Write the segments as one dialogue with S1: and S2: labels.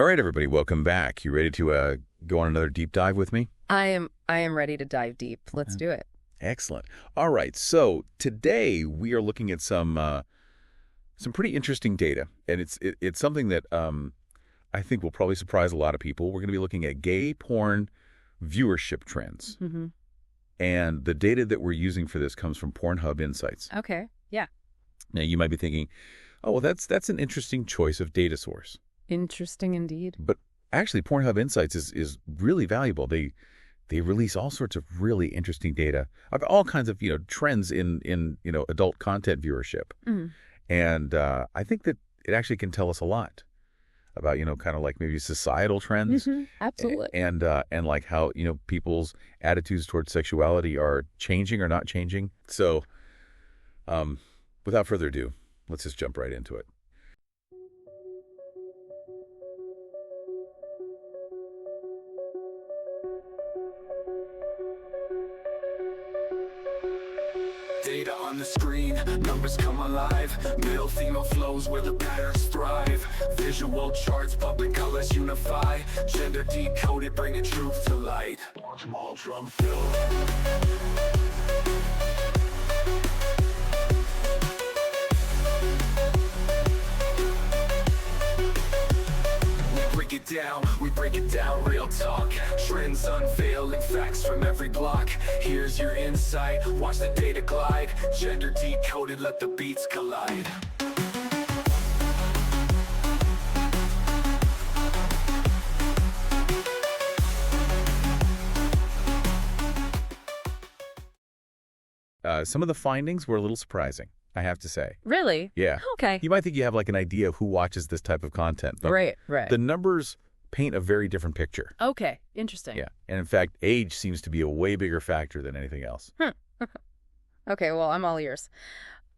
S1: All right, everybody, welcome back. You ready to go on another deep dive with me?
S2: I am ready to dive deep. Let's do it.
S1: Excellent. All right, so today we are looking at some pretty interesting data, and it's something that I think will probably surprise a lot of people. We're going to be looking at gay porn viewership trends.
S2: Mm-hmm.
S1: And the data that we're using for this comes from Pornhub Insights.
S2: Okay, yeah.
S1: Now, you might be thinking, oh, well, that's an interesting choice of data source.
S2: Interesting indeed.
S1: But actually, Pornhub Insights is really valuable. They release all sorts of really interesting data of all kinds of trends in adult content viewership, and I think that it actually can tell us a lot about kind of like maybe societal trends,
S2: Absolutely,
S1: and like how people's attitudes towards sexuality are changing or not changing. So, without further ado, let's just jump right into it.
S3: Data on the screen, numbers come alive. Male, female flows where the patterns thrive. Visual charts, public colors unify. Gender decoded, bringing truth to light. Small drum fill. We break it down, real talk. Trends unveiling, facts from every block. Here's your insight, watch the data glide. Gender decoded, let the beats collide.
S1: Some of the findings were a little surprising, I have to say.
S2: Really?
S1: Yeah.
S2: Okay.
S1: You might think you have like an idea of who watches this type of content. But
S2: Right.
S1: the numbers paint a very different picture.
S2: Okay. Interesting.
S1: Yeah. And in fact, age seems to be a way bigger factor than anything else.
S2: Okay. Well, I'm all ears.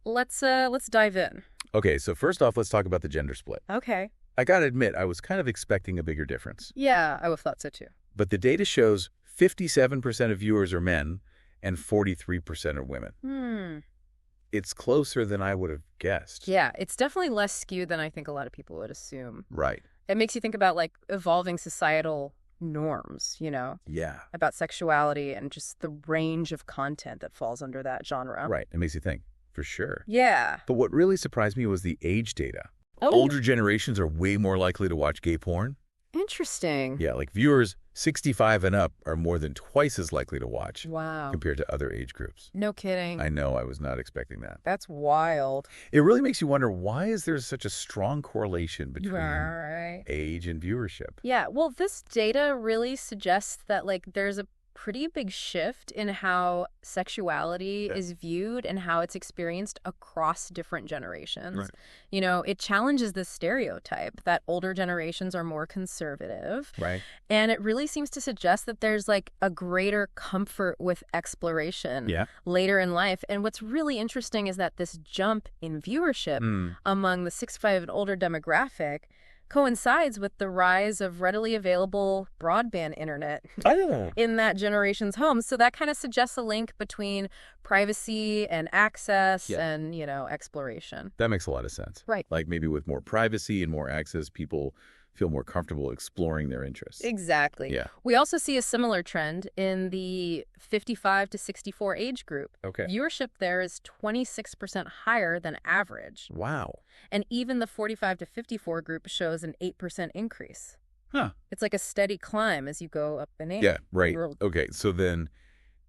S2: Let's dive in.
S1: Okay. So first off, let's talk about the gender split.
S2: Okay.
S1: I got to admit, I was kind of expecting a bigger difference.
S2: Yeah, I would have thought so too.
S1: But the data shows 57% of viewers are men and 43% are women. It's closer than I would have guessed.
S2: Yeah, it's definitely less skewed than I think a lot of people would assume.
S1: Right.
S2: It makes you think about like evolving societal norms,
S1: Yeah.
S2: about sexuality and just the range of content that falls under that genre.
S1: Right. It makes you think, for sure.
S2: Yeah.
S1: But what really surprised me was the age data.
S2: Oh.
S1: Older generations are way more likely to watch gay porn.
S2: Interesting.
S1: Yeah, like viewers 65 and up are more than twice as likely to watch
S2: Wow.
S1: compared to other age groups.
S2: No kidding.
S1: I know, I was not expecting that.
S2: That's wild.
S1: It really makes you wonder, why is there such a strong correlation between
S2: Right.
S1: age and viewership?
S2: Yeah, well, this data really suggests that like there's a pretty big shift in how sexuality is viewed and how it's experienced across different generations.
S1: Right.
S2: It challenges this stereotype that older generations are more conservative.
S1: Right.
S2: And it really seems to suggest that there's like a greater comfort with exploration later in life. And what's really interesting is that this jump in viewership among the 65 and older demographic coincides with the rise of readily available broadband internet in that generation's homes. So that kind of suggests a link between privacy and access and, exploration.
S1: That makes a lot of sense.
S2: Right.
S1: Like maybe with more privacy and more access, people feel more comfortable exploring their interests.
S2: Exactly.
S1: Yeah.
S2: We also see a similar trend in the 55 to 64 age group.
S1: Okay.
S2: Viewership there is 26% higher than average.
S1: Wow.
S2: And even the 45 to 54 group shows an 8% increase.
S1: Huh.
S2: It's like a steady climb as you go up in age.
S1: Yeah, right. Okay, so then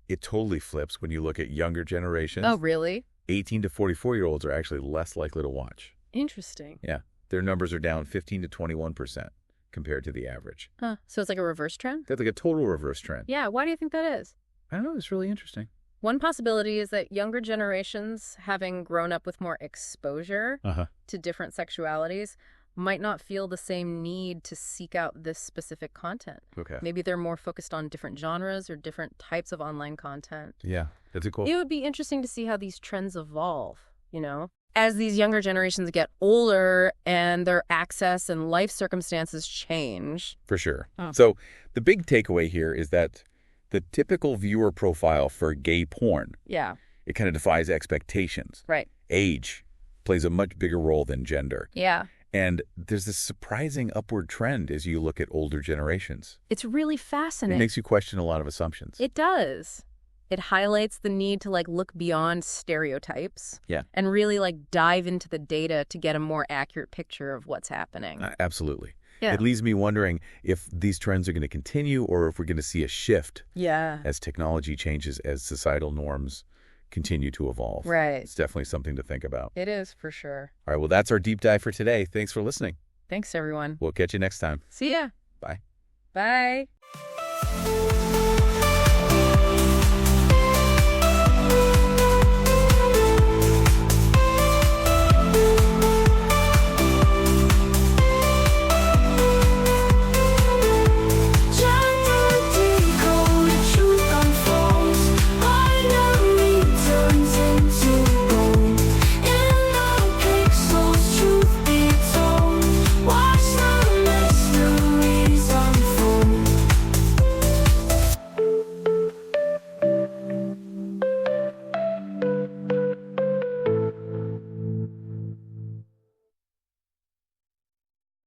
S1: it totally flips when you look at younger generations.
S2: Oh, really?
S1: 18 to 44-year-olds are actually less likely to watch.
S2: Interesting.
S1: Yeah. Their numbers are down 15 to 21% compared to the average.
S2: Huh. So it's like a reverse trend?
S1: That's like a total reverse trend.
S2: Yeah. Why do you think that is?
S1: I don't know. It's really interesting.
S2: One possibility is that younger generations, having grown up with more exposure to different sexualities, might not feel the same need to seek out this specific content.
S1: Okay.
S2: Maybe they're more focused on different genres or different types of online content.
S1: Yeah. That's a cool.
S2: It would be interesting to see how these trends evolve, as these younger generations get older and their access and life circumstances change.
S1: For sure. So the big takeaway here is that the typical viewer profile for gay porn, it kind of defies expectations.
S2: Right.
S1: Age plays a much bigger role than gender.
S2: Yeah.
S1: And there's this surprising upward trend as you look at older generations.
S2: It's really fascinating.
S1: It makes you question a lot of assumptions.
S2: It does. It highlights the need to look beyond stereotypes.
S1: Yeah.
S2: And really dive into the data to get a more accurate picture of what's happening.
S1: Absolutely.
S2: Yeah.
S1: It leaves me wondering if these trends are going to continue or if we're going to see a shift as technology changes, as societal norms continue to evolve.
S2: Right.
S1: It's definitely something to think about.
S2: It is, for sure.
S1: All right, well, that's our deep dive for today. Thanks for listening.
S2: Thanks, everyone.
S1: We'll catch you next time.
S2: See ya.
S1: Bye.
S2: Bye.